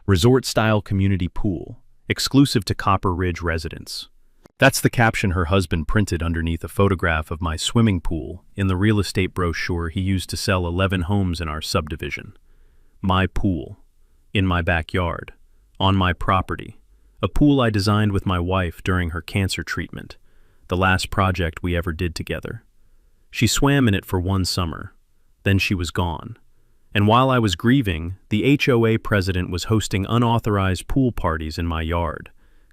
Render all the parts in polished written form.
Resort-style community pool, exclusive to Copper Ridge residents. That's the caption her husband printed underneath a photograph of my swimming pool in the real estate brochure he used to sell 11 homes in our subdivision. My pool. In my backyard. On my property. A pool I designed with my wife during her cancer treatment. The last project we ever did together. She swam in it for one summer. Then she was gone. And while I was grieving, the HOA president was hosting unauthorized pool parties in my yard,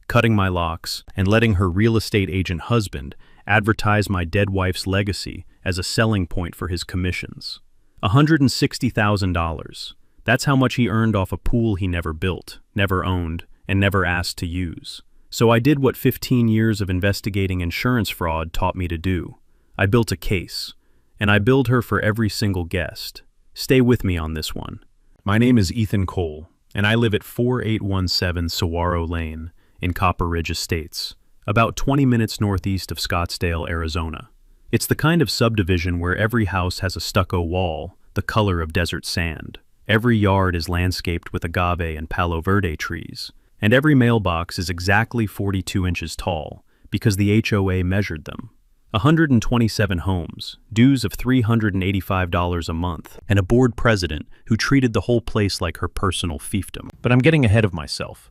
cutting my locks and letting her real estate agent husband advertise my dead wife's legacy as a selling point for his commissions. $160,000. That's how much he earned off a pool he never built, never owned, and never asked to use. So I did what 15 years of investigating insurance fraud taught me to do. I built a case, and I billed her for every single guest. Stay with me on this one. My name is Ethan Cole, and I live at 4817 Saguaro Lane in Copper Ridge Estates, about 20 minutes northeast of Scottsdale, Arizona. It's the kind of subdivision where every house has a stucco wall, the color of desert sand. Every yard is landscaped with agave and palo verde trees, and every mailbox is exactly 42 inches tall because the HOA measured them. 127 homes, dues of $385 a month, and a board president who treated the whole place like her personal fiefdom. But I'm getting ahead of myself.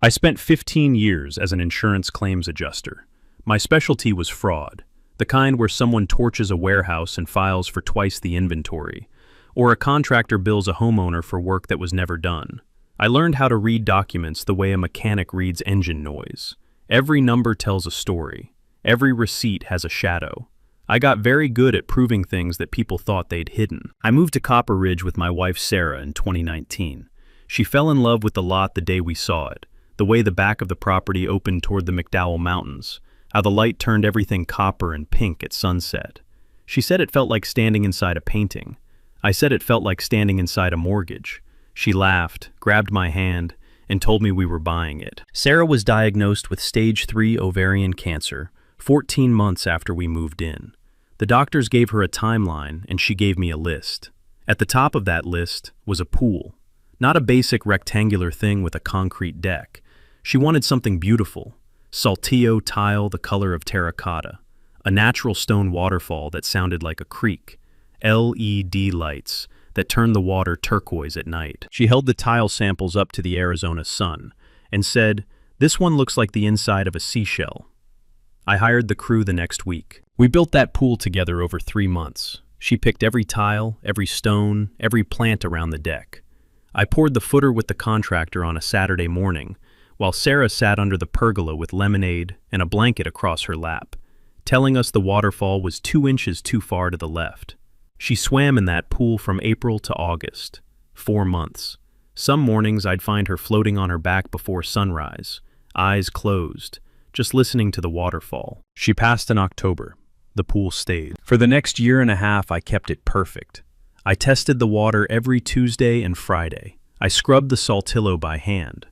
I spent 15 years as an insurance claims adjuster. My specialty was fraud, the kind where someone torches a warehouse and files for twice the inventory, or a contractor bills a homeowner for work that was never done. I learned how to read documents the way a mechanic reads engine noise. Every number tells a story. Every receipt has a shadow. I got very good at proving things that people thought they'd hidden. I moved to Copper Ridge with my wife Sarah in 2019. She fell in love with the lot the day we saw it, the way the back of the property opened toward the McDowell Mountains, how the light turned everything copper and pink at sunset. She said it felt like standing inside a painting. I said it felt like standing inside a mortgage. She laughed, grabbed my hand, and told me we were buying it. Sarah was diagnosed with stage 3 ovarian cancer 14 months after we moved in. The doctors gave her a timeline, and she gave me a list. At the top of that list was a pool. Not a basic rectangular thing with a concrete deck. She wanted something beautiful. Saltillo tile the color of terracotta. A natural stone waterfall that sounded like a creek. LED lights that turned the water turquoise at night. She held the tile samples up to the Arizona sun and said, "This one looks like the inside of a seashell." I hired the crew the next week. We built that pool together over 3 months. She picked every tile, every stone, every plant around the deck. I poured the footer with the contractor on a Saturday morning, while Sarah sat under the pergola with lemonade and a blanket across her lap, telling us the waterfall was 2 inches too far to the left. She swam in that pool from April to August, 4 months. Some mornings I'd find her floating on her back before sunrise, eyes closed, just listening to the waterfall. She passed in October. The pool stayed. For the next year and a half, I kept it perfect. I tested the water every Tuesday and Friday. I scrubbed the Saltillo by hand.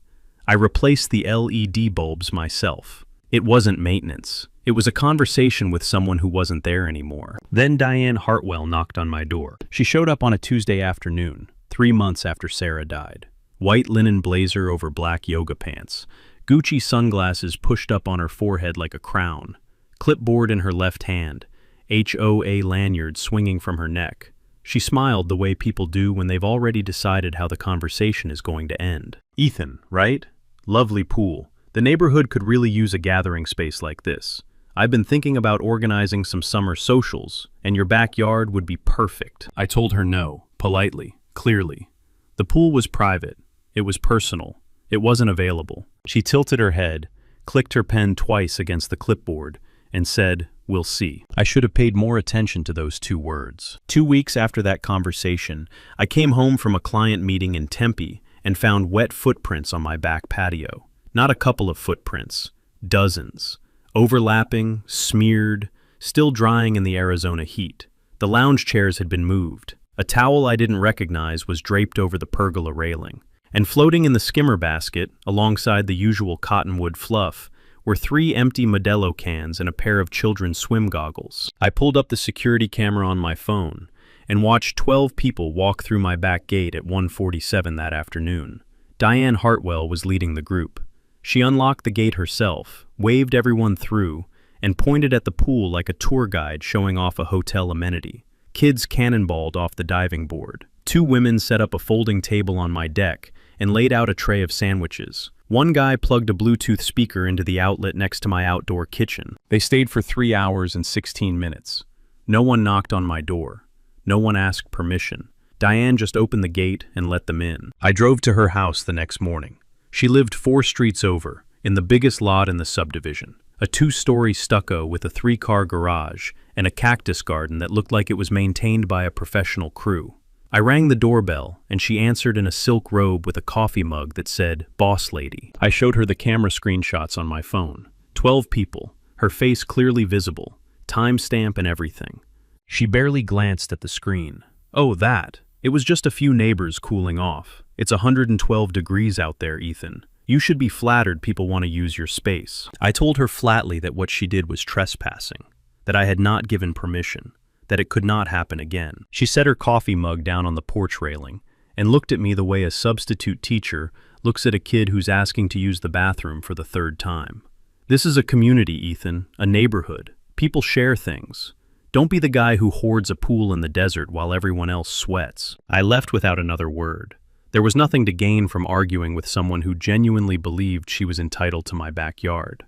I replaced the LED bulbs myself. It wasn't maintenance. It was a conversation with someone who wasn't there anymore. Then Diane Hartwell knocked on my door. She showed up on a Tuesday afternoon, 3 months after Sarah died. White linen blazer over black yoga pants. Gucci sunglasses pushed up on her forehead like a crown. Clipboard in her left hand. HOA lanyard swinging from her neck. She smiled the way people do when they've already decided how the conversation is going to end. "Ethan, right? Lovely pool. The neighborhood could really use a gathering space like this. I've been thinking about organizing some summer socials, and your backyard would be perfect." I told her no, politely, clearly. The pool was private. It was personal. It wasn't available. She tilted her head, clicked her pen twice against the clipboard, and said, "We'll see." I should have paid more attention to those 2 words. 2 weeks after that conversation, I came home from a client meeting in Tempe and found wet footprints on my back patio. Not a couple of footprints, dozens. Overlapping, smeared, still drying in the Arizona heat. The lounge chairs had been moved. A towel I didn't recognize was draped over the pergola railing. And floating in the skimmer basket, alongside the usual cottonwood fluff, were 3 empty Modelo cans and a pair of children's swim goggles. I pulled up the security camera on my phone and watched 12 people walk through my back gate at 1:47 that afternoon. Diane Hartwell was leading the group. She unlocked the gate herself, waved everyone through, and pointed at the pool like a tour guide showing off a hotel amenity. Kids cannonballed off the diving board. Two women set up a folding table on my deck and laid out a tray of sandwiches. One guy plugged a Bluetooth speaker into the outlet next to my outdoor kitchen. They stayed for 3 hours and 16 minutes. No one knocked on my door. No one asked permission. Diane just opened the gate and let them in. I drove to her house the next morning. She lived 4 streets over, in the biggest lot in the subdivision. A 2-story stucco with a 3-car garage and a cactus garden that looked like it was maintained by a professional crew. I rang the doorbell, and she answered in a silk robe with a coffee mug that said, "Boss Lady." I showed her the camera screenshots on my phone. 12 people, her face clearly visible, timestamp and everything. She barely glanced at the screen. "Oh, that. It was just a few neighbors cooling off. It's 112 degrees out there, Ethan. You should be flattered people want to use your space." I told her flatly that what she did was trespassing, that I had not given permission, that it could not happen again. She set her coffee mug down on the porch railing and looked at me the way a substitute teacher looks at a kid who's asking to use the bathroom for the 3rd time. "This is a community, Ethan, a neighborhood. People share things. Don't be the guy who hoards a pool in the desert while everyone else sweats." I left without another word. There was nothing to gain from arguing with someone who genuinely believed she was entitled to my backyard.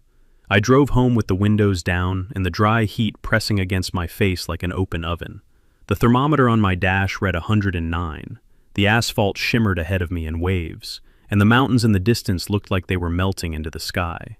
I drove home with the windows down and the dry heat pressing against my face like an open oven. The thermometer on my dash read 109. The asphalt shimmered ahead of me in waves, and the mountains in the distance looked like they were melting into the sky.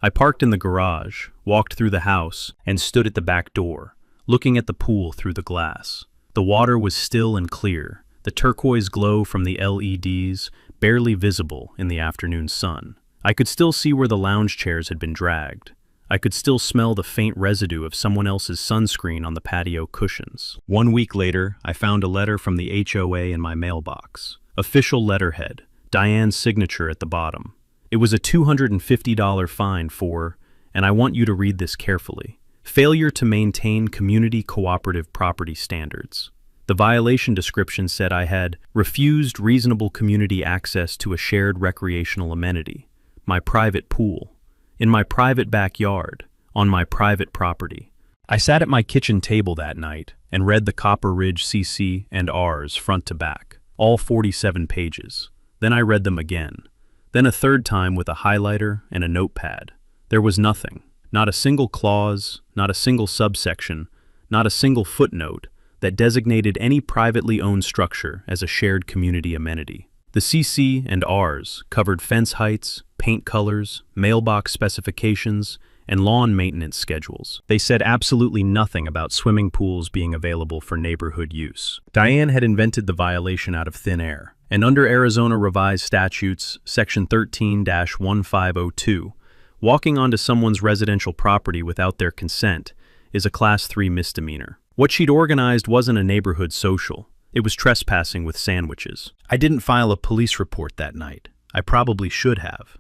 I parked in the garage, walked through the house, and stood at the back door, looking at the pool through the glass. The water was still and clear, the turquoise glow from the LEDs barely visible in the afternoon sun. I could still see where the lounge chairs had been dragged. I could still smell the faint residue of someone else's sunscreen on the patio cushions. 1 week later, I found a letter from the HOA in my mailbox. Official letterhead, Diane's signature at the bottom. It was a $250 fine for, and I want you to read this carefully, failure to maintain community cooperative property standards. The violation description said I had refused reasonable community access to a shared recreational amenity, my private pool, in my private backyard, on my private property. I sat at my kitchen table that night and read the Copper Ridge CC and R's front to back, all 47 pages. Then I read them again, then a 3rd time with a highlighter and a notepad. There was nothing, not a single clause, not a single subsection, not a single footnote that designated any privately owned structure as a shared community amenity. The CC and R's covered fence heights, paint colors, mailbox specifications, and lawn maintenance schedules. They said absolutely nothing about swimming pools being available for neighborhood use. Diane had invented the violation out of thin air, and under Arizona Revised Statutes, Section 13-1502, walking onto someone's residential property without their consent is a Class 3 misdemeanor. What she'd organized wasn't a neighborhood social. It was trespassing with sandwiches. I didn't file a police report that night. I probably should have.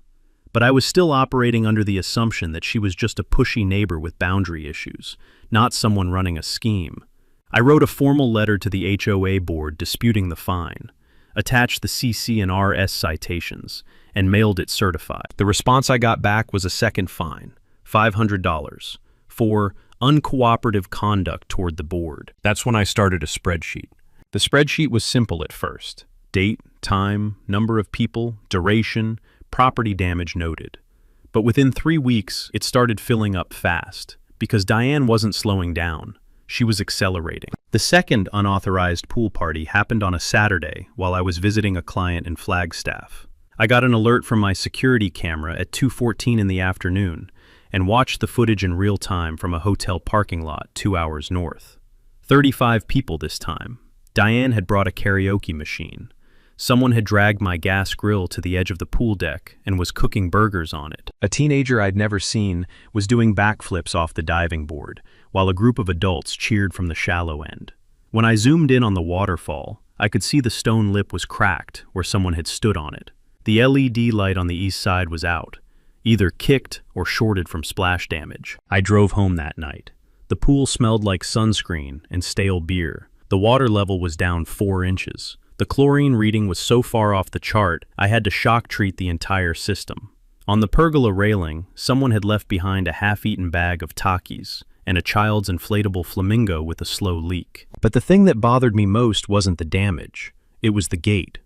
But I was still operating under the assumption that she was just a pushy neighbor with boundary issues, not someone running a scheme. I wrote a formal letter to the HOA board disputing the fine, attached the CC and RS citations, and mailed it certified. The response I got back was a second fine, $500, for uncooperative conduct toward the board. That's when I started a spreadsheet. The spreadsheet was simple at first. Date, time, number of people, duration, property damage noted. But within 3 weeks, it started filling up fast, because Diane wasn't slowing down. She was accelerating. The second unauthorized pool party happened on a Saturday while I was visiting a client in Flagstaff. I got an alert from my security camera at 2:14 in the afternoon and watched the footage in real time from a hotel parking lot 2 hours north. 35 people this time. Diane had brought a karaoke machine. Someone had dragged my gas grill to the edge of the pool deck and was cooking burgers on it. A teenager I'd never seen was doing backflips off the diving board, while a group of adults cheered from the shallow end. When I zoomed in on the waterfall, I could see the stone lip was cracked where someone had stood on it. The LED light on the east side was out, either kicked or shorted from splash damage. I drove home that night. The pool smelled like sunscreen and stale beer. The water level was down 4 inches. The chlorine reading was so far off the chart, I had to shock treat the entire system. On the pergola railing, someone had left behind a half-eaten bag of Takis and a child's inflatable flamingo with a slow leak. But the thing that bothered me most wasn't the damage. It was the gate.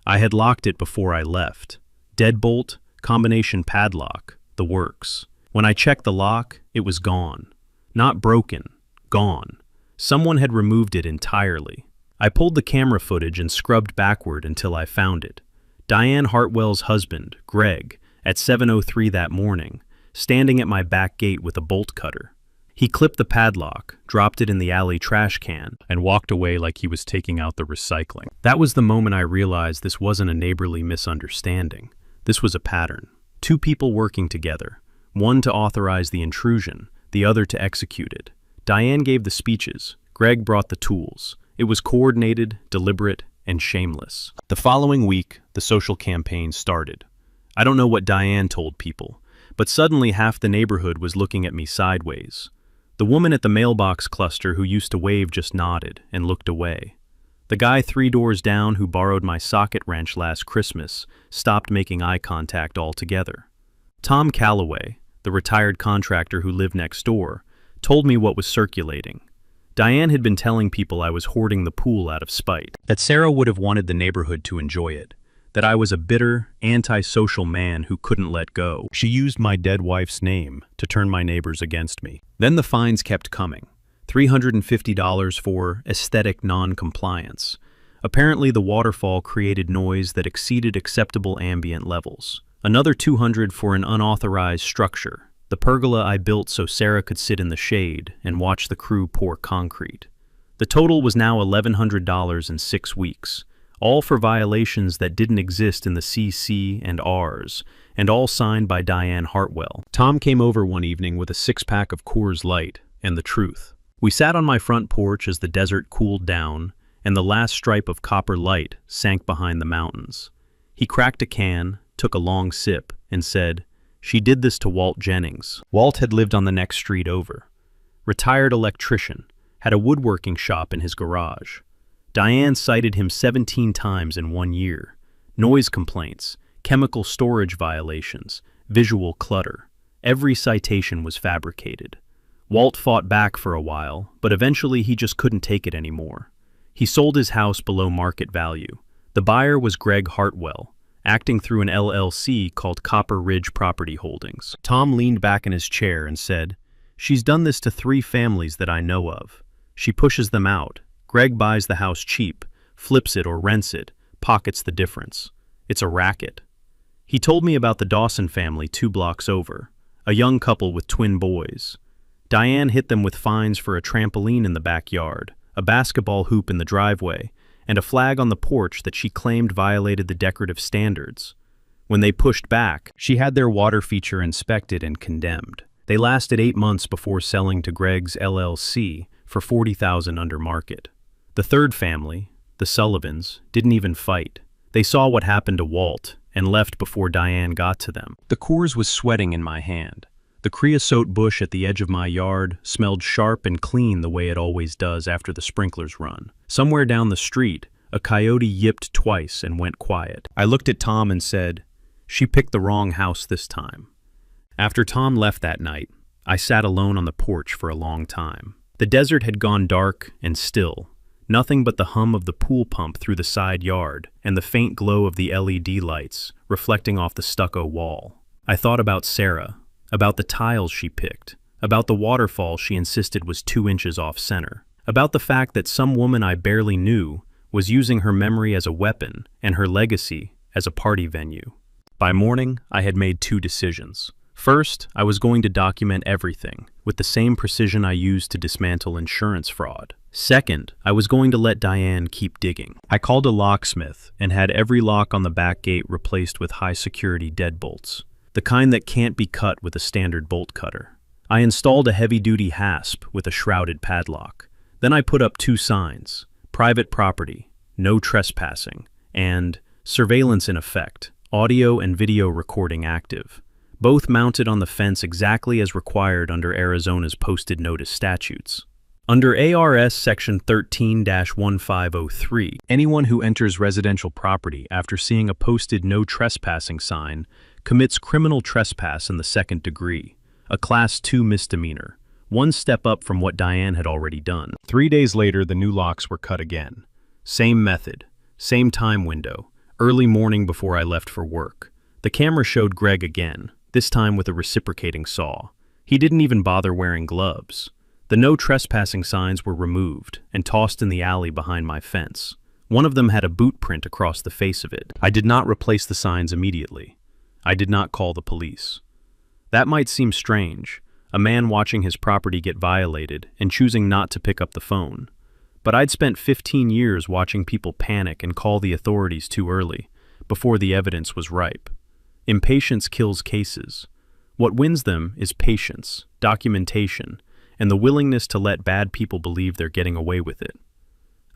I had locked it before I left. Deadbolt, combination padlock, the works. When I checked the lock, it was gone. Not broken, gone. Someone had removed it entirely. I pulled the camera footage and scrubbed backward until I found it. Diane Hartwell's husband, Greg, at 7:03 that morning, standing at my back gate with a bolt cutter. He clipped the padlock, dropped it in the alley trash can, and walked away like he was taking out the recycling. That was the moment I realized this wasn't a neighborly misunderstanding. This was a pattern. Two people working together, one to authorize the intrusion, the other to execute it. Diane gave the speeches, Greg brought the tools. It was coordinated, deliberate, and shameless. The following week, the social campaign started. I don't know what Diane told people, but suddenly half the neighborhood was looking at me sideways. The woman at the mailbox cluster who used to wave just nodded and looked away. The guy 3 doors down who borrowed my socket wrench last Christmas stopped making eye contact altogether. Tom Calloway, the retired contractor who lived next door, told me what was circulating. Diane had been telling people I was hoarding the pool out of spite, that Sarah would have wanted the neighborhood to enjoy it, that I was a bitter, antisocial man who couldn't let go. She used my dead wife's name to turn my neighbors against me. Then the fines kept coming. $350 for aesthetic non-compliance. Apparently the waterfall created noise that exceeded acceptable ambient levels. Another $200 for an unauthorized structure, the pergola I built so Sarah could sit in the shade and watch the crew pour concrete. The total was now $1,100 in 6 weeks, all for violations that didn't exist in the CC and Rs, and all signed by Diane Hartwell. Tom came over one evening with a 6-pack of Coors Light and the truth. We sat on my front porch as the desert cooled down and the last stripe of copper light sank behind the mountains. He cracked a can, took a long sip, and said, "She did this to Walt Jennings." Walt had lived on the next street over. Retired electrician, had a woodworking shop in his garage. Diane cited him 17 times in 1 year. Noise complaints, chemical storage violations, visual clutter. Every citation was fabricated. Walt fought back for a while, but eventually he just couldn't take it anymore. He sold his house below market value. The buyer was Greg Hartwell, acting through an LLC called Copper Ridge Property Holdings. Tom leaned back in his chair and said, "She's done this to 3 families that I know of. She pushes them out. Greg buys the house cheap, flips it or rents it, pockets the difference. It's a racket." He told me about the Dawson family 2 blocks over, a young couple with twin boys. Diane hit them with fines for a trampoline in the backyard, a basketball hoop in the driveway, and a flag on the porch that she claimed violated the decorative standards. When they pushed back, she had their water feature inspected and condemned. They lasted 8 months before selling to Greg's LLC for $40,000 under market. The third family, the Sullivans, didn't even fight. They saw what happened to Walt and left before Diane got to them. The Coors was sweating in my hand. The creosote bush at the edge of my yard smelled sharp and clean the way it always does after the sprinklers run. Somewhere down the street, a coyote yipped twice and went quiet. I looked at Tom and said, "She picked the wrong house this time." After Tom left that night, I sat alone on the porch for a long time. The desert had gone dark and still, nothing but the hum of the pool pump through the side yard and the faint glow of the LED lights reflecting off the stucco wall. I thought about Sarah, about the tiles she picked, about the waterfall she insisted was 2 inches off center, about the fact that some woman I barely knew was using her memory as a weapon and her legacy as a party venue. By morning, I had made 2 decisions. First, I was going to document everything with the same precision I used to dismantle insurance fraud. Second, I was going to let Diane keep digging. I called a locksmith and had every lock on the back gate replaced with high-security deadbolts, the kind that can't be cut with a standard bolt cutter. I installed a heavy-duty hasp with a shrouded padlock. Then I put up 2 signs, private property, no trespassing, and surveillance in effect, audio and video recording active, both mounted on the fence exactly as required under Arizona's posted notice statutes. Under ARS Section 13-1503, anyone who enters residential property after seeing a posted "No Trespassing" sign commits criminal trespass in the second degree, a Class 2 misdemeanor, one step up from what Diane had already done. 3 days later, the new locks were cut again. Same method, same time window, early morning before I left for work. The camera showed Greg again, this time with a reciprocating saw. He didn't even bother wearing gloves. The "No Trespassing" signs were removed and tossed in the alley behind my fence. One of them had a boot print across the face of it. I did not replace the signs immediately. I did not call the police. That might seem strange, a man watching his property get violated and choosing not to pick up the phone. But I'd spent 15 years watching people panic and call the authorities too early, before the evidence was ripe. Impatience kills cases. What wins them is patience, documentation, and the willingness to let bad people believe they're getting away with it.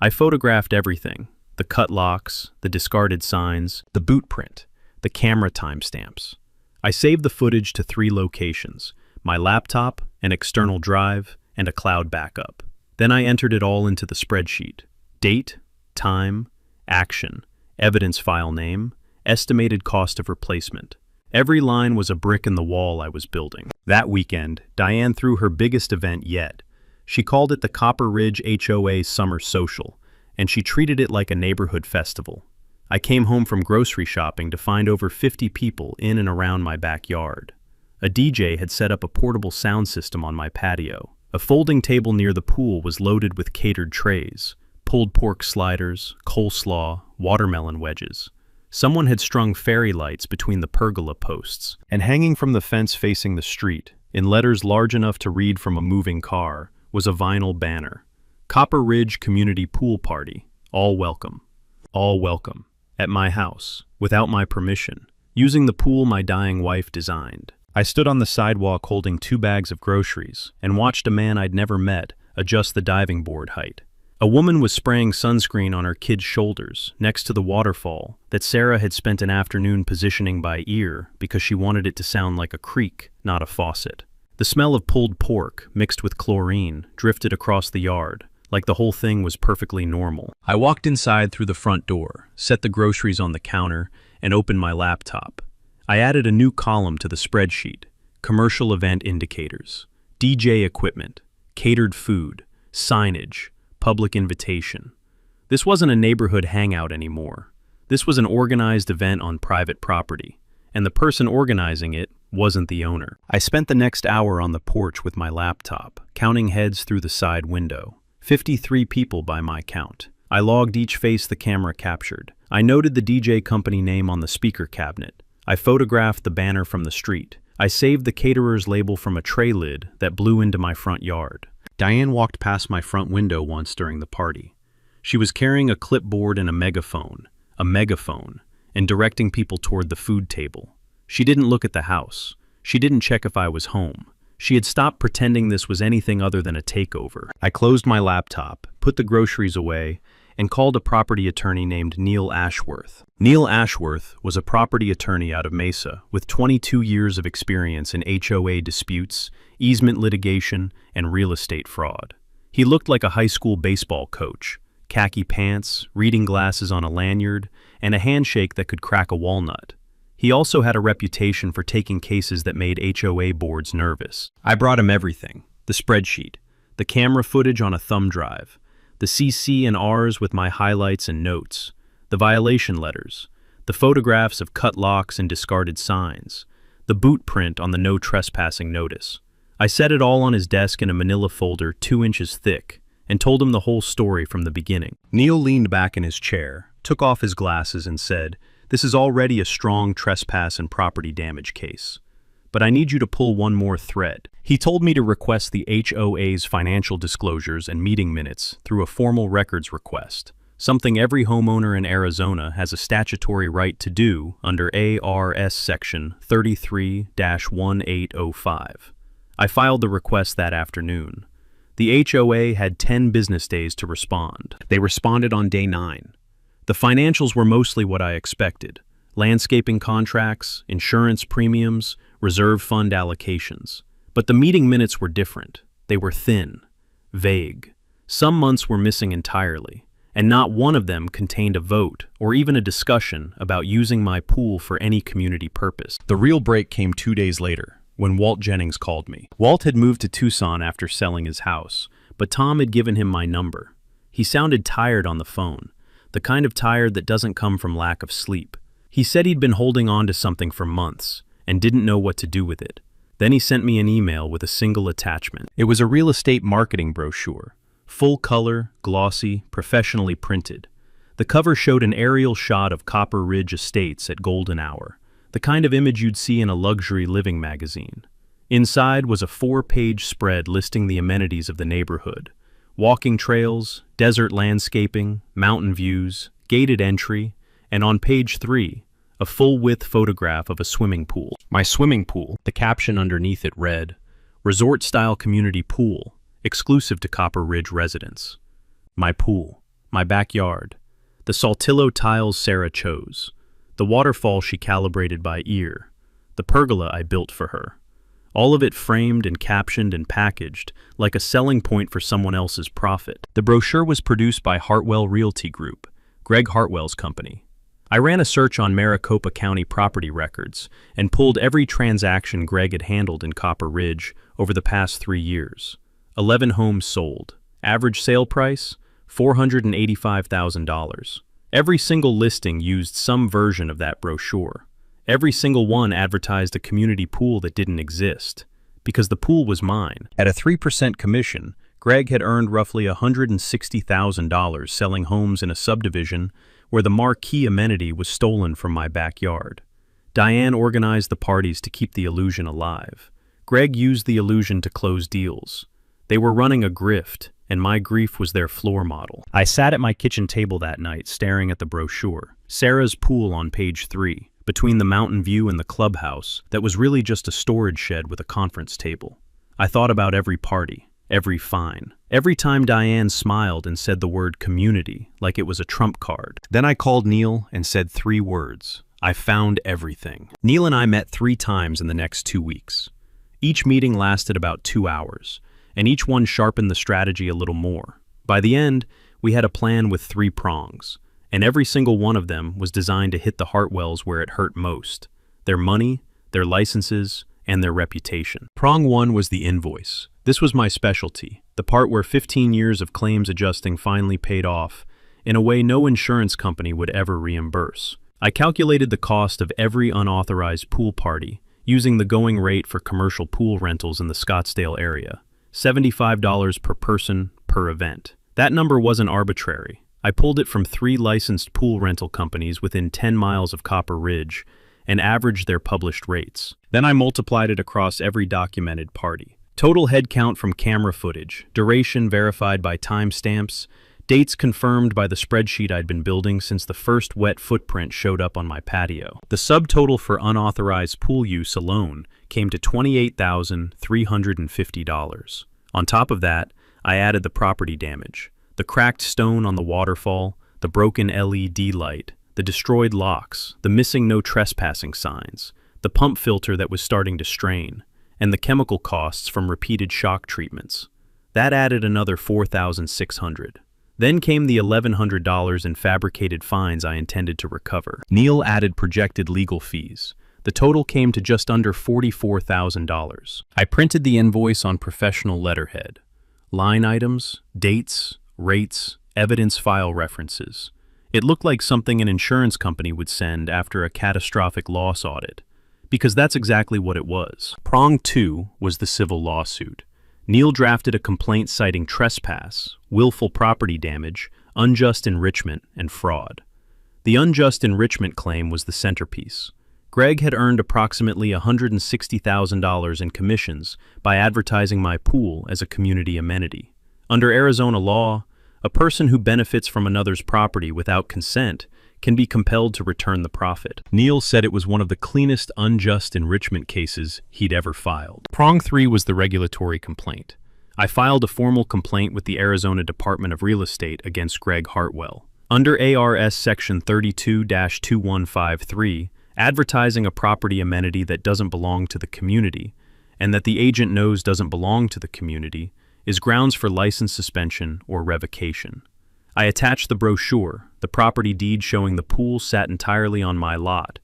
I photographed everything: the cut locks, the discarded signs, the boot print, the camera timestamps. I saved the footage to 3 locations: my laptop, an external drive, and a cloud backup. Then I entered it all into the spreadsheet: date, time, action, evidence file name, estimated cost of replacement. Every line was a brick in the wall I was building. That weekend, Diane threw her biggest event yet. She called it the Copper Ridge HOA Summer Social, and she treated it like a neighborhood festival. I came home from grocery shopping to find over 50 people in and around my backyard. A DJ had set up a portable sound system on my patio. A folding table near the pool was loaded with catered trays: pulled pork sliders, coleslaw, watermelon wedges. Someone had strung fairy lights between the pergola posts, and hanging from the fence facing the street, in letters large enough to read from a moving car, was a vinyl banner: Copper Ridge Community Pool Party, all welcome. All welcome. At my house, without my permission, using the pool my dying wife designed. I stood on the sidewalk holding 2 bags of groceries and watched a man I'd never met adjust the diving board height. A woman was spraying sunscreen on her kid's shoulders next to the waterfall that Sarah had spent an afternoon positioning by ear because she wanted it to sound like a creek, not a faucet. The smell of pulled pork, mixed with chlorine, drifted across the yard, like the whole thing was perfectly normal. I walked inside through the front door, set the groceries on the counter, and opened my laptop. I added a new column to the spreadsheet: commercial event indicators, DJ equipment, catered food, signage, public invitation. This wasn't a neighborhood hangout anymore. This was an organized event on private property, and the person organizing it wasn't the owner. I spent the next hour on the porch with my laptop, counting heads through the side window. 53 people by my count. I logged each face the camera captured. I noted the DJ company name on the speaker cabinet. I photographed the banner from the street. I saved the caterer's label from a tray lid that blew into my front yard. Diane walked past my front window once during the party. She was carrying a clipboard and a megaphone, and directing people toward the food table. She didn't look at the house. She didn't check if I was home. She had stopped pretending this was anything other than a takeover. I closed my laptop, put the groceries away, and called a property attorney named Neil Ashworth. Neil Ashworth was a property attorney out of Mesa with 22 years of experience in HOA disputes, easement litigation, and real estate fraud. He looked like a high school baseball coach: khaki pants, reading glasses on a lanyard, and a handshake that could crack a walnut. He also had a reputation for taking cases that made HOA boards nervous. I brought him everything: the spreadsheet, the camera footage on a thumb drive, the CC and Rs with my highlights and notes, the violation letters, the photographs of cut locks and discarded signs, the boot print on the no trespassing notice. I set it all on his desk in a manila folder 2 inches thick and told him the whole story from the beginning. Neil leaned back in his chair, took off his glasses and said, "This is already a strong trespass and property damage case. But I need you to pull one more thread." He told me to request the HOA's financial disclosures and meeting minutes through a formal records request, something every homeowner in Arizona has a statutory right to do under ARS Section 33-1805. I filed the request that afternoon. The HOA had 10 business days to respond. They responded on day 9. The financials were mostly what I expected: landscaping contracts, insurance premiums, reserve fund allocations. But the meeting minutes were different. They were thin, vague. Some months were missing entirely, and not one of them contained a vote or even a discussion about using my pool for any community purpose. The real break came 2 days later, when Walt Jennings called me. Walt had moved to Tucson after selling his house, but Tom had given him my number. He sounded tired on the phone, the kind of tired that doesn't come from lack of sleep. He said he'd been holding on to something for months and didn't know what to do with it. Then he sent me an email with a single attachment. It was a real estate marketing brochure. Full color, glossy, professionally printed. The cover showed an aerial shot of Copper Ridge Estates at golden hour, the kind of image you'd see in a luxury living magazine. Inside was a 4-page spread listing the amenities of the neighborhood. Walking trails, desert landscaping, mountain views, gated entry, and on page 3, a full-width photograph of a swimming pool. My swimming pool, the caption underneath it read, "Resort-style community pool, exclusive to Copper Ridge residents." My pool, my backyard, the Saltillo tiles Sarah chose, the waterfall she calibrated by ear, the pergola I built for her. All of it framed and captioned and packaged like a selling point for someone else's profit. The brochure was produced by Hartwell Realty Group, Greg Hartwell's company. I ran a search on Maricopa County property records and pulled every transaction Greg had handled in Copper Ridge over the past 3 years. 11 homes sold. Average sale price, $485,000. Every single listing used some version of that brochure. Every single one advertised a community pool that didn't exist, because the pool was mine. At a 3% commission, Greg had earned roughly $160,000 selling homes in a subdivision where the marquee amenity was stolen from my backyard. Diane organized the parties to keep the illusion alive. Greg used the illusion to close deals. They were running a grift, and my grief was their floor model. I sat at my kitchen table that night staring at the brochure, Sarah's pool on page 3, between the mountain view and the clubhouse that was really just a storage shed with a conference table. I thought about every party, every fine, every time Diane smiled and said the word community like it was a trump card. Then I called Neil and said 3 words. I found everything. Neil and I met 3 times in the next 2 weeks. Each meeting lasted about 2 hours, and each one sharpened the strategy a little more. By the end, we had a plan with 3 prongs, and every single one of them was designed to hit the Hartwells where it hurt most: their money, their licenses, and their reputation. Prong 1 was the invoice. This was my specialty, the part where 15 years of claims adjusting finally paid off in a way no insurance company would ever reimburse. I calculated the cost of every unauthorized pool party using the going rate for commercial pool rentals in the Scottsdale area, $75 per person per event. That number wasn't arbitrary. I pulled it from 3 licensed pool rental companies within 10 miles of Copper Ridge and averaged their published rates. Then I multiplied it across every documented party. Total head count from camera footage, duration verified by timestamps, dates confirmed by the spreadsheet I'd been building since the first wet footprint showed up on my patio. The subtotal for unauthorized pool use alone came to $28,350. On top of that, I added the property damage, the cracked stone on the waterfall, the broken LED light, the destroyed locks, the missing no trespassing signs, the pump filter that was starting to strain, and the chemical costs from repeated shock treatments. That added another $4,600. Then came the $1,100 in fabricated fines I intended to recover. Neil added projected legal fees. The total came to just under $44,000. I printed the invoice on professional letterhead. Line items, dates, rates, evidence file references. It looked like something an insurance company would send after a catastrophic loss audit, because that's exactly what it was. Prong 2 was the civil lawsuit. Neil drafted a complaint citing trespass, willful property damage, unjust enrichment, and fraud. The unjust enrichment claim was the centerpiece. Greg had earned approximately $160,000 in commissions by advertising my pool as a community amenity. Under Arizona law, a person who benefits from another's property without consent can be compelled to return the profit. Neil said it was one of the cleanest unjust enrichment cases he'd ever filed. Prong 3 was the regulatory complaint. I filed a formal complaint with the Arizona Department of Real Estate against Greg Hartwell. Under ARS Section 32-2153, advertising a property amenity that doesn't belong to the community, and that the agent knows doesn't belong to the community, is grounds for license suspension or revocation. I attached the brochure, the property deed showing the pool sat entirely on my lot,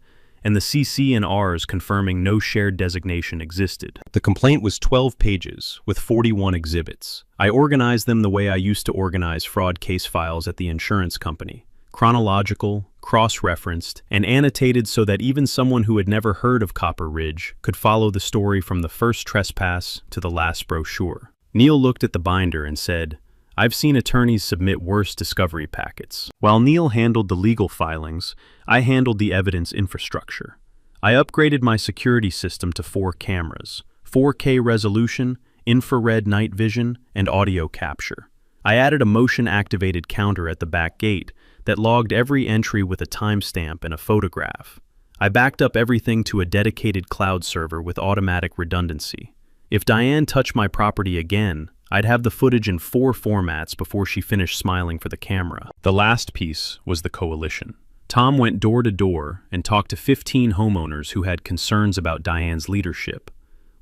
and the CC and Rs confirming no shared designation existed. The complaint was 12 pages, with 41 exhibits. I organized them the way I used to organize fraud case files at the insurance company: chronological, cross-referenced, and annotated so that even someone who had never heard of Copper Ridge could follow the story from the first trespass to the last brochure. Neil looked at the binder and said, "I've seen attorneys submit worse discovery packets." While Neil handled the legal filings, I handled the evidence infrastructure. I upgraded my security system to 4 cameras, 4K resolution, infrared night vision, and audio capture. I added a motion-activated counter at the back gate that logged every entry with a timestamp and a photograph. I backed up everything to a dedicated cloud server with automatic redundancy. If Diane touched my property again, I'd have the footage in 4 formats before she finished smiling for the camera. The last piece was the coalition. Tom went door to door and talked to 15 homeowners who had concerns about Diane's leadership.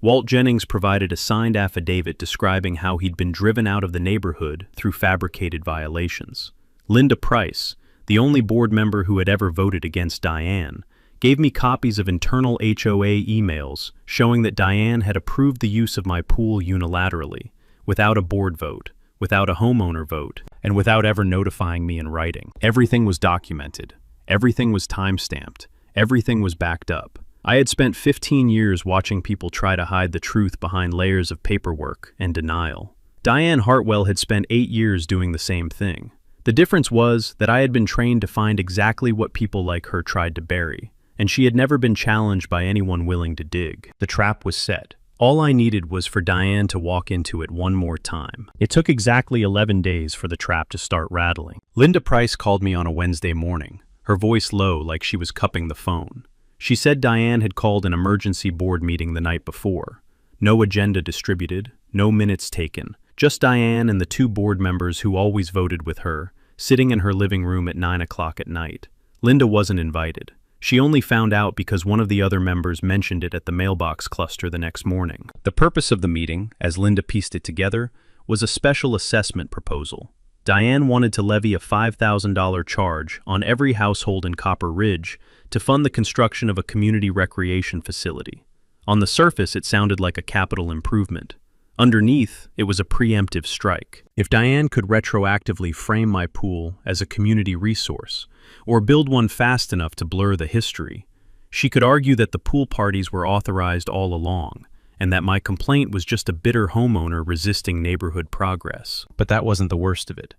Walt Jennings provided a signed affidavit describing how he'd been driven out of the neighborhood through fabricated violations. Linda Price, the only board member who had ever voted against Diane, gave me copies of internal HOA emails showing that Diane had approved the use of my pool unilaterally, without a board vote, without a homeowner vote, and without ever notifying me in writing. Everything was documented. Everything was time-stamped. Everything was backed up. I had spent 15 years watching people try to hide the truth behind layers of paperwork and denial. Diane Hartwell had spent 8 years doing the same thing. The difference was that I had been trained to find exactly what people like her tried to bury, and she had never been challenged by anyone willing to dig. The trap was set. All I needed was for Diane to walk into it one more time. It took exactly 11 days for the trap to start rattling. Linda Price called me on a Wednesday morning, her voice low like she was cupping the phone. She said Diane had called an emergency board meeting the night before. No agenda distributed, no minutes taken, just Diane and the 2 board members who always voted with her, sitting in her living room at 9 o'clock at night. Linda wasn't invited. She only found out because one of the other members mentioned it at the mailbox cluster the next morning. The purpose of the meeting, as Linda pieced it together, was a special assessment proposal. Diane wanted to levy a $5,000 charge on every household in Copper Ridge to fund the construction of a community recreation facility. On the surface, it sounded like a capital improvement. Underneath, it was a preemptive strike. If Diane could retroactively frame my pool as a community resource, or build one fast enough to blur the history, she could argue that the pool parties were authorized all along, and that my complaint was just a bitter homeowner resisting neighborhood progress. But that wasn't the worst of it.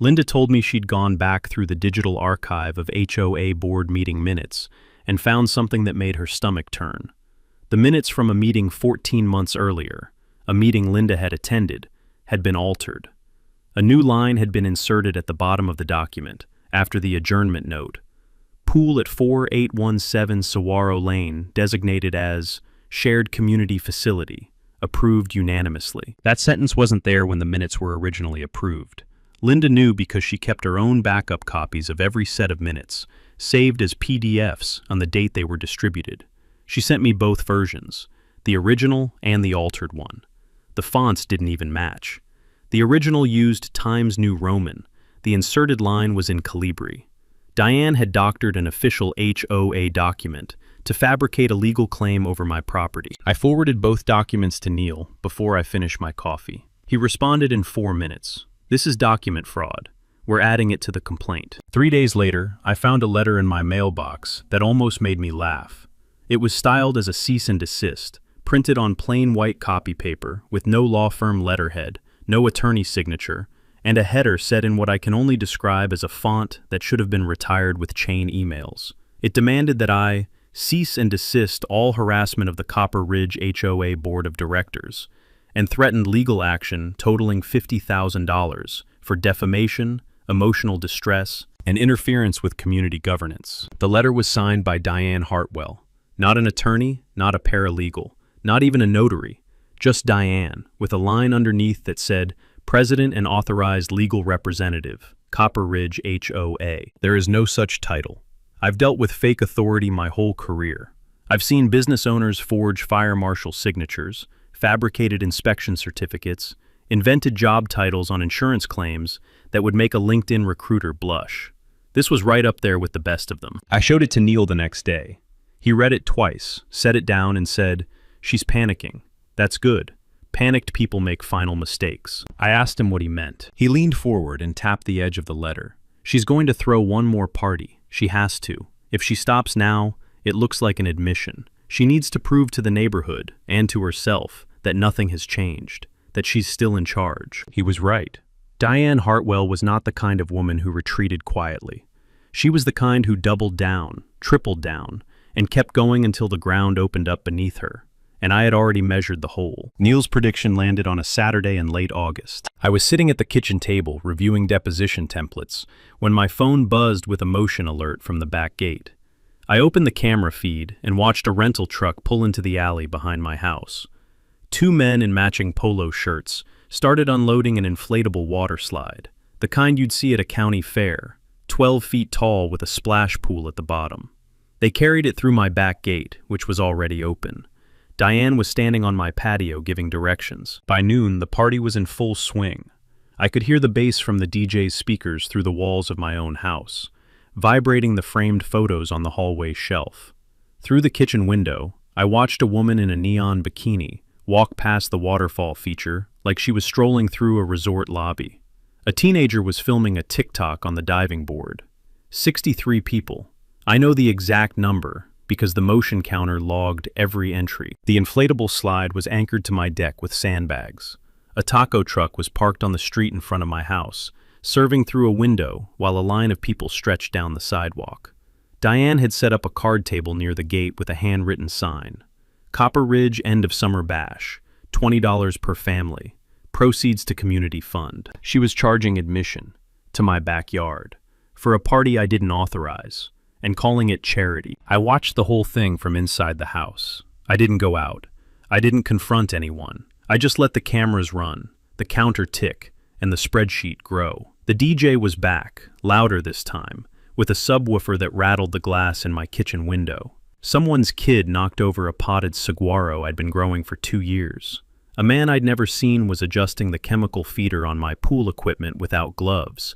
Linda told me she'd gone back through the digital archive of HOA board meeting minutes and found something that made her stomach turn. The minutes from a meeting 14 months earlier, a meeting Linda had attended, had been altered. A new line had been inserted at the bottom of the document, after the adjournment note. Pool at 4817 Saguaro Lane, designated as Shared Community Facility, approved unanimously. That sentence wasn't there when the minutes were originally approved. Linda knew because she kept her own backup copies of every set of minutes, saved as PDFs on the date they were distributed. She sent me both versions, the original and the altered one. The fonts didn't even match. The original used Times New Roman. The inserted line was in Calibri. Diane had doctored an official HOA document to fabricate a legal claim over my property. I forwarded both documents to Neil before I finished my coffee. He responded in 4 minutes. "This is document fraud. We're adding it to the complaint." 3 days later, I found a letter in my mailbox that almost made me laugh. It was styled as a cease and desist, printed on plain white copy paper with no law firm letterhead, no attorney signature, and a header set in what I can only describe as a font that should have been retired with chain emails. It demanded that I cease and desist all harassment of the Copper Ridge HOA Board of Directors, and threatened legal action totaling $50,000 for defamation, emotional distress, and interference with community governance. The letter was signed by Diane Hartwell, not an attorney, not a paralegal, not even a notary, just Diane, with a line underneath that said, "President and Authorized Legal Representative, Copper Ridge HOA." There is no such title. I've dealt with fake authority my whole career. I've seen business owners forge fire marshal signatures, fabricated inspection certificates, invented job titles on insurance claims that would make a LinkedIn recruiter blush. This was right up there with the best of them. I showed it to Neil the next day. He read it twice, set it down, and said, "She's panicking. That's good. Panicked people make final mistakes." I asked him what he meant. He leaned forward and tapped the edge of the letter. "She's going to throw one more party. She has to. If she stops now, it looks like an admission. She needs to prove to the neighborhood and to herself that nothing has changed, that she's still in charge." He was right. Diane Hartwell was not the kind of woman who retreated quietly. She was the kind who doubled down, tripled down, and kept going until the ground opened up beneath her. And I had already measured the hole. Neil's prediction landed on a Saturday in late August. I was sitting at the kitchen table reviewing deposition templates when my phone buzzed with a motion alert from the back gate. I opened the camera feed and watched a rental truck pull into the alley behind my house. Two men in matching polo shirts started unloading an inflatable water slide, the kind you'd see at a county fair, 12 feet tall with a splash pool at the bottom. They carried it through my back gate, which was already open. Diane was standing on my patio giving directions. By noon, the party was in full swing. I could hear the bass from the DJ's speakers through the walls of my own house, vibrating the framed photos on the hallway shelf. Through the kitchen window, I watched a woman in a neon bikini walk past the waterfall feature like she was strolling through a resort lobby. A teenager was filming a TikTok on the diving board. 63 people. I know the exact number because the motion counter logged every entry. The inflatable slide was anchored to my deck with sandbags. A taco truck was parked on the street in front of my house, serving through a window while a line of people stretched down the sidewalk. Diane had set up a card table near the gate with a handwritten sign. Copper Ridge End of Summer Bash, $20 per family, proceeds to community fund. She was charging admission to my backyard for a party I didn't authorize and calling it charity. I watched the whole thing from inside the house. I didn't go out. I didn't confront anyone. I just let the cameras run, the counter tick, and the spreadsheet grow. The DJ was back, louder this time, with a subwoofer that rattled the glass in my kitchen window. Someone's kid knocked over a potted saguaro I'd been growing for 2 years. A man I'd never seen was adjusting the chemical feeder on my pool equipment without gloves,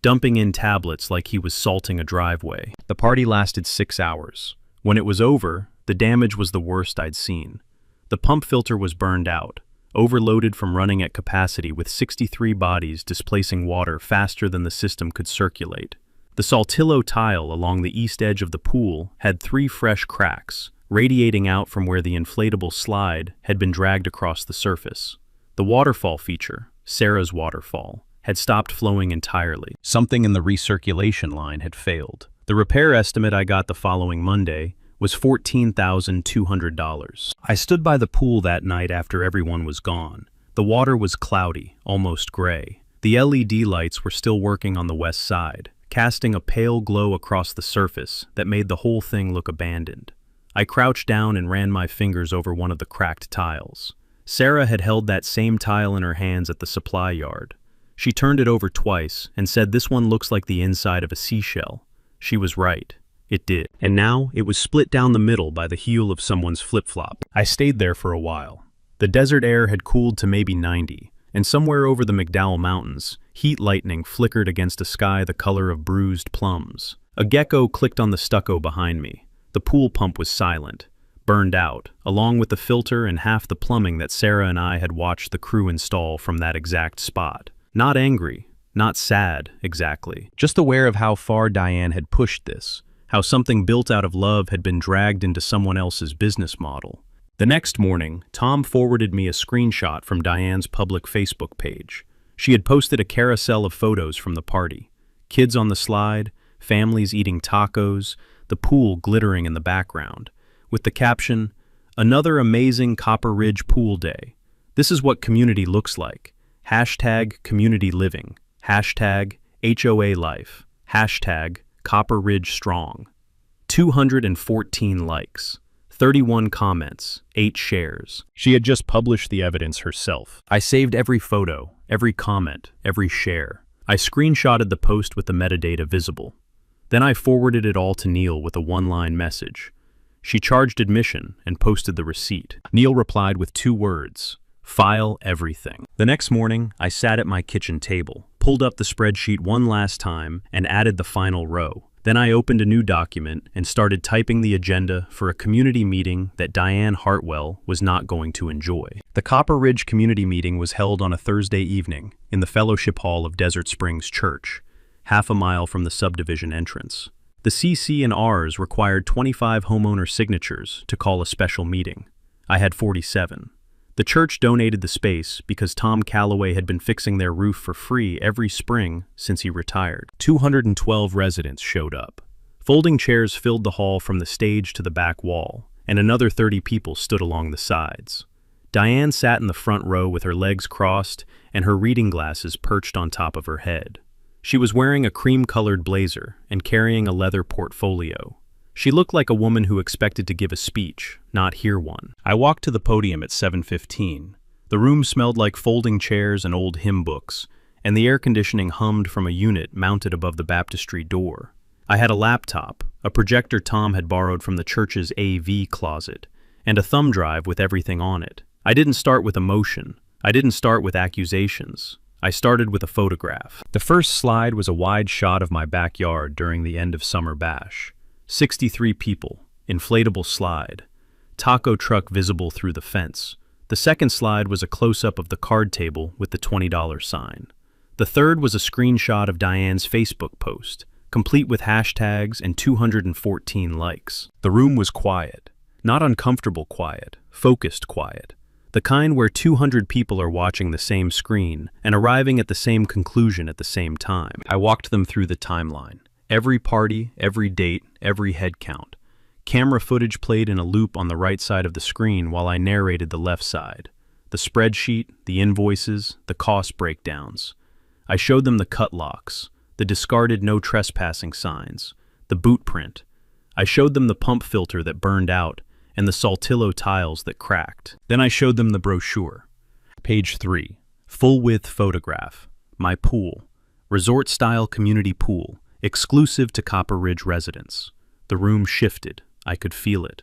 dumping in tablets like he was salting a driveway. The party lasted 6 hours. When it was over, the damage was the worst I'd seen. The pump filter was burned out, overloaded from running at capacity with 63 bodies displacing water faster than the system could circulate. The Saltillo tile along the east edge of the pool had 3 fresh cracks, radiating out from where the inflatable slide had been dragged across the surface. The waterfall feature, Sarah's waterfall, had stopped flowing entirely. Something in the recirculation line had failed. The repair estimate I got the following Monday was $14,200. I stood by the pool that night after everyone was gone. The water was cloudy, almost gray. The LED lights were still working on the west side, casting a pale glow across the surface that made the whole thing look abandoned. I crouched down and ran my fingers over one of the cracked tiles. Sarah had held that same tile in her hands at the supply yard. She turned it over twice and said, "This one looks like the inside of a seashell." She was right. It did. And now it was split down the middle by the heel of someone's flip-flop. I stayed there for a while. The desert air had cooled to maybe 90, and somewhere over the McDowell Mountains, heat lightning flickered against a sky the color of bruised plums. A gecko clicked on the stucco behind me. The pool pump was silent, burned out, along with the filter and half the plumbing that Sarah and I had watched the crew install from that exact spot. Not angry, not sad, exactly. Just aware of how far Diane had pushed this, how something built out of love had been dragged into someone else's business model. The next morning, Tom forwarded me a screenshot from Diane's public Facebook page. She had posted a carousel of photos from the party. Kids on the slide, families eating tacos, the pool glittering in the background, with the caption, "Another amazing Copper Ridge pool day. This is what community looks like. Hashtag community living. Hashtag HOA life. Hashtag Copper Ridge strong." 214 likes. 31 comments, 8 shares. She had just published the evidence herself. I saved every photo, every comment, every share. I screenshotted the post with the metadata visible. Then I forwarded it all to Neil with a one-line message. She charged admission and posted the receipt. Neil replied with 2 words, File everything. The next morning, I sat at my kitchen table, pulled up the spreadsheet one last time, and added the final row. Then I opened a new document and started typing the agenda for a community meeting that Diane Hartwell was not going to enjoy. The Copper Ridge community meeting was held on a Thursday evening in the Fellowship Hall of Desert Springs Church, half a mile from the subdivision entrance. The CC&Rs required 25 homeowner signatures to call a special meeting. I had 47. The church donated the space because Tom Calloway had been fixing their roof for free every spring since he retired. 212 residents showed up. Folding chairs filled the hall from the stage to the back wall, and another 30 people stood along the sides. Diane sat in the front row with her legs crossed and her reading glasses perched on top of her head. She was wearing a cream-colored blazer and carrying a leather portfolio. She looked like a woman who expected to give a speech, not hear one. I walked to the podium at 7:15. The room smelled like folding chairs and old hymn books, and the air conditioning hummed from a unit mounted above the baptistry door. I had a laptop, a projector Tom had borrowed from the church's AV closet, and a thumb drive with everything on it. I didn't start with emotion. I didn't start with accusations. I started with a photograph. The first slide was a wide shot of my backyard during the end of summer bash. 63 people, inflatable slide, taco truck visible through the fence. The second slide was a close-up of the card table with the $20 sign. The third was a screenshot of Diane's Facebook post, complete with hashtags and 214 likes. The room was quiet. Not uncomfortable quiet, focused quiet. The kind where 200 people are watching the same screen and arriving at the same conclusion at the same time. I walked them through the timeline. Every party, every date, every head count. Camera footage played in a loop on the right side of the screen while I narrated the left side. The spreadsheet, the invoices, the cost breakdowns. I showed them the cut locks, the discarded no trespassing signs, the boot print. I showed them the pump filter that burned out and the Saltillo tiles that cracked. Then I showed them the brochure. Page 3. Full-width photograph. My pool. Resort-style community pool. Exclusive to Copper Ridge residents. The room shifted. I could feel it.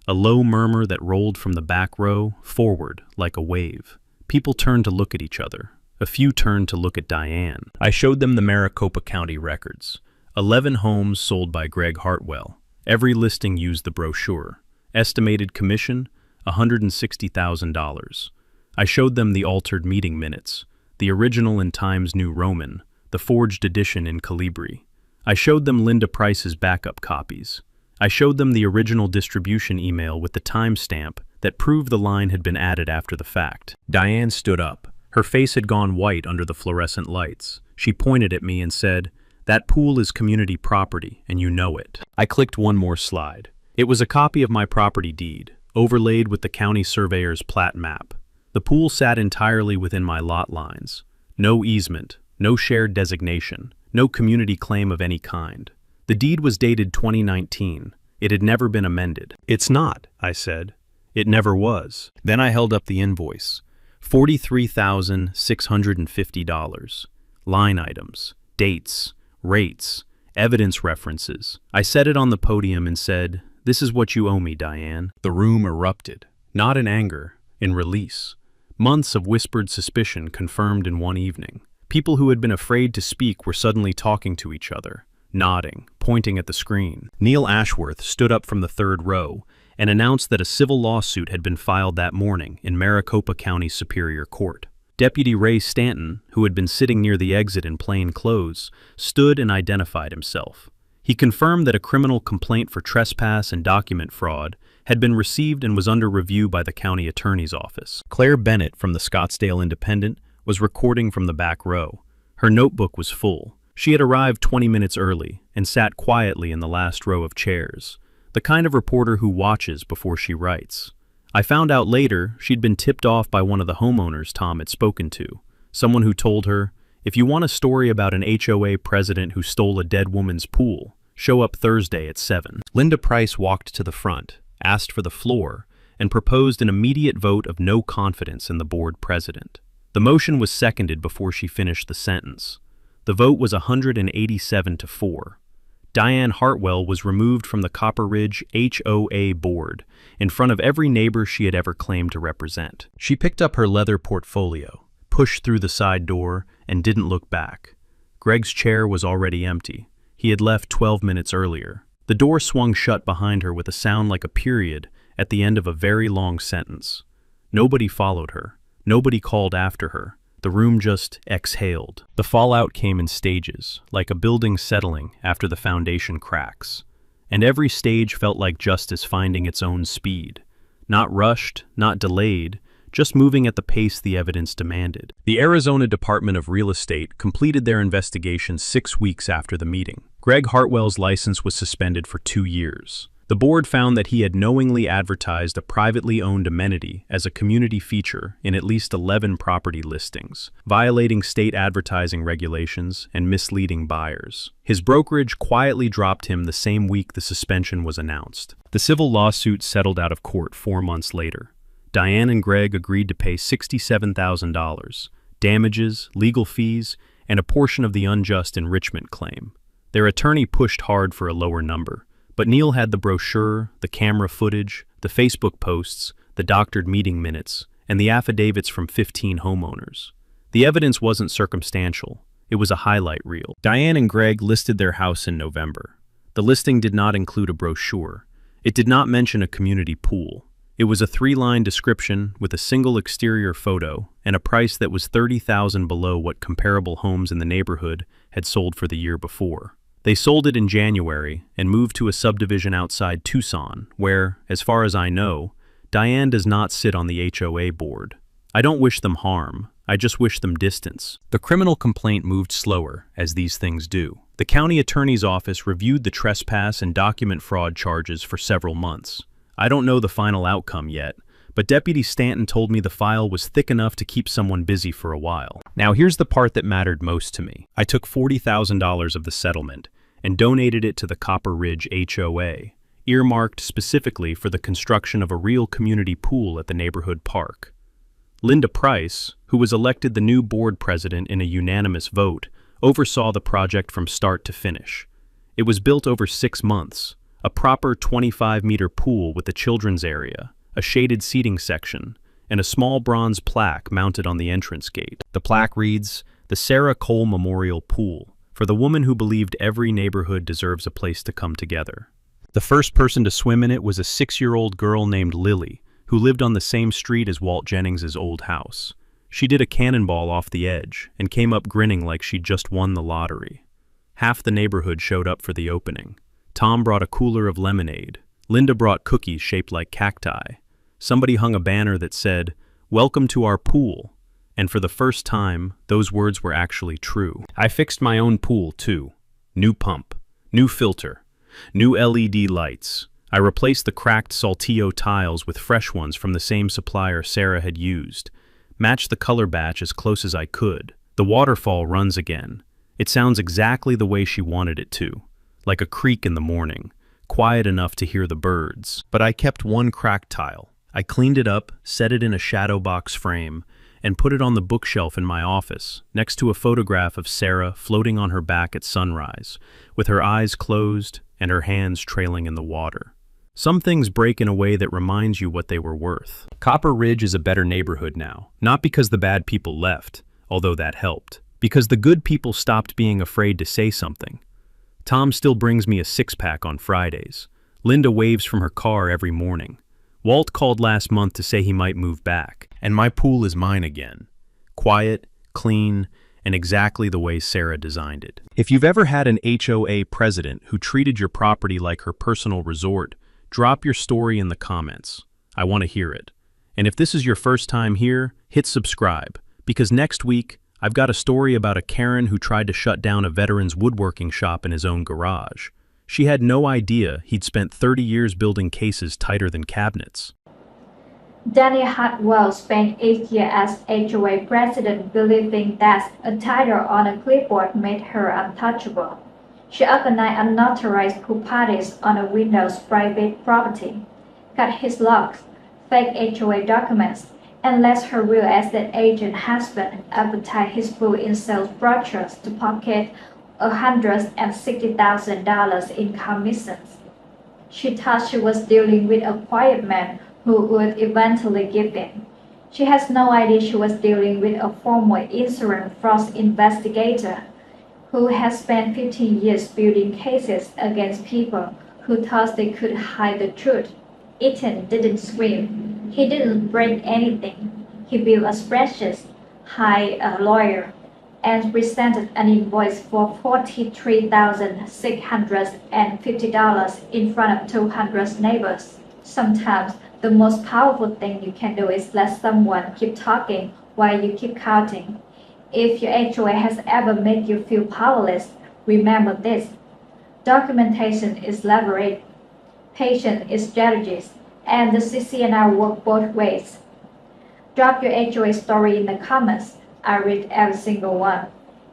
A low murmur that rolled from the back row, forward, like a wave. People turned to look at each other. A few turned to look at Diane. I showed them the Maricopa County records. 11 homes sold by Greg Hartwell. Every listing used the brochure. Estimated commission, $160,000. I showed them the altered meeting minutes, the original in Times New Roman, the forged edition in Calibri. I showed them Linda Price's backup copies. I showed them the original distribution email with the timestamp that proved the line had been added after the fact. Diane stood up. Her face had gone white under the fluorescent lights. She pointed at me and said, "That pool is community property, and you know it." I clicked one more slide. It was a copy of my property deed, overlaid with the county surveyor's plat map. The pool sat entirely within my lot lines. No easement, no shared designation. No community claim of any kind. The deed was dated 2019. It had never been amended. "It's not," I said. "It never was." Then I held up the invoice. $43,650. Line items, dates, rates, evidence references. I set it on the podium and said, "This is what you owe me, Diane." The room erupted. Not in anger, in release. Months of whispered suspicion confirmed in one evening. People who had been afraid to speak were suddenly talking to each other, nodding, pointing at the screen. Neil Ashworth stood up from the third row and announced that a civil lawsuit had been filed that morning in Maricopa County Superior Court. Deputy Ray Stanton, who had been sitting near the exit in plain clothes, stood and identified himself. He confirmed that a criminal complaint for trespass and document fraud had been received and was under review by the county attorney's office. Claire Bennett from the Scottsdale Independent was recording from the back row. Her notebook was full. She had arrived 20 minutes early and sat quietly in the last row of chairs, the kind of reporter who watches before she writes. I found out later she'd been tipped off by one of the homeowners Tom had spoken to, someone who told her, "If you want a story about an HOA president who stole a dead woman's pool, show up Thursday at 7. Linda Price walked to the front, asked for the floor, and proposed an immediate vote of no confidence in the board president. The motion was seconded before she finished the sentence. The vote was 187 to 4. Diane Hartwell was removed from the Copper Ridge HOA board in front of every neighbor she had ever claimed to represent. She picked up her leather portfolio, pushed through the side door, and didn't look back. Greg's chair was already empty. He had left 12 minutes earlier. The door swung shut behind her with a sound like a period at the end of a very long sentence. Nobody followed her. Nobody called after her. The room just exhaled. The fallout came in stages, like a building settling after the foundation cracks. And every stage felt like justice finding its own speed. Not rushed, not delayed, just moving at the pace the evidence demanded. The Arizona Department of Real Estate completed their investigation 6 weeks after the meeting. Greg Hartwell's license was suspended for 2 years. The board found that he had knowingly advertised a privately owned amenity as a community feature in at least 11 property listings, violating state advertising regulations and misleading buyers. His brokerage quietly dropped him the same week the suspension was announced. The civil lawsuit settled out of court 4 months later. Diane and Greg agreed to pay $67,000, damages, legal fees, and a portion of the unjust enrichment claim. Their attorney pushed hard for a lower number, but Neil had the brochure, the camera footage, the Facebook posts, the doctored meeting minutes, and the affidavits from 15 homeowners. The evidence wasn't circumstantial. It was a highlight reel. Diane and Greg listed their house in November. The listing did not include a brochure. It did not mention a community pool. It was a 3-line description with a single exterior photo and a price that was $30,000 below what comparable homes in the neighborhood had sold for the year before. They sold it in January and moved to a subdivision outside Tucson, where, as far as I know, Diane does not sit on the HOA board. I don't wish them harm, I just wish them distance. The criminal complaint moved slower, as these things do. The county attorney's office reviewed the trespass and document fraud charges for several months. I don't know the final outcome yet, but Deputy Stanton told me the file was thick enough to keep someone busy for a while. Now here's the part that mattered most to me. I took $40,000 of the settlement and donated it to the Copper Ridge HOA, earmarked specifically for the construction of a real community pool at the neighborhood park. Linda Price, who was elected the new board president in a unanimous vote, oversaw the project from start to finish. It was built over 6 months, a proper 25-meter pool with a children's area, a shaded seating section, and a small bronze plaque mounted on the entrance gate. The plaque reads, "The Sarah Cole Memorial Pool, for the woman who believed every neighborhood deserves a place to come together." The first person to swim in it was a 6-year-old girl named Lily, who lived on the same street as Walt Jennings's old house. She did a cannonball off the edge and came up grinning like she'd just won the lottery. Half the neighborhood showed up for the opening. Tom brought a cooler of lemonade. Linda brought cookies shaped like cacti. Somebody hung a banner that said, "Welcome to our pool." And for the first time, those words were actually true. I fixed my own pool, too. New pump, new filter, new LED lights. I replaced the cracked Saltillo tiles with fresh ones from the same supplier Sarah had used. Matched the color batch as close as I could. The waterfall runs again. It sounds exactly the way she wanted it to. Like a creek in the morning, quiet enough to hear the birds. But I kept one cracked tile. I cleaned it up, set it in a shadow box frame, and put it on the bookshelf in my office, next to a photograph of Sarah floating on her back at sunrise, with her eyes closed and her hands trailing in the water. Some things break in a way that reminds you what they were worth. Copper Ridge is a better neighborhood now, not because the bad people left, although that helped, because the good people stopped being afraid to say something. Tom still brings me a 6-pack on Fridays. Linda waves from her car every morning. Walt called last month to say he might move back, and my pool is mine again. Quiet, clean, and exactly the way Sarah designed it. If you've ever had an HOA president who treated your property like her personal resort, drop your story in the comments. I want to hear it. And if this is your first time here, hit subscribe, because next week, I've got a story about a Karen who tried to shut down a veteran's woodworking shop in his own garage. She had no idea he'd spent 30 years building cases tighter than cabinets. Danny Hartwell spent 8 years as HOA president believing that a title on a clipboard made her untouchable. She organized unauthorized pool parties on a widow's private property, cut his locks, fake HOA documents, and let her real estate agent husband advertise his pool in sales brochures to pocket $160,000 in commissions. She thought she was dealing with a quiet man who would eventually give in. She has no idea she was dealing with a former insurance fraud investigator who has spent 15 years building cases against people who thought they could hide the truth. Ethan didn't scream. He didn't break anything. He built a spreadsheet, hired a lawyer, and presented an invoice for $43,650 in front of 200 neighbors. Sometimes the most powerful thing you can do is let someone keep talking while you keep counting. If your HOA has ever made you feel powerless, remember this. Documentation is leverage, patience is strategies, and the CCNR work both ways. Drop your HOA story in the comments. I read every single one.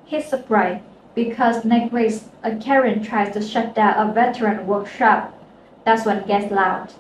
Hit subscribe because next week a Karen tries to shut down a veteran workshop. That's when it gets loud.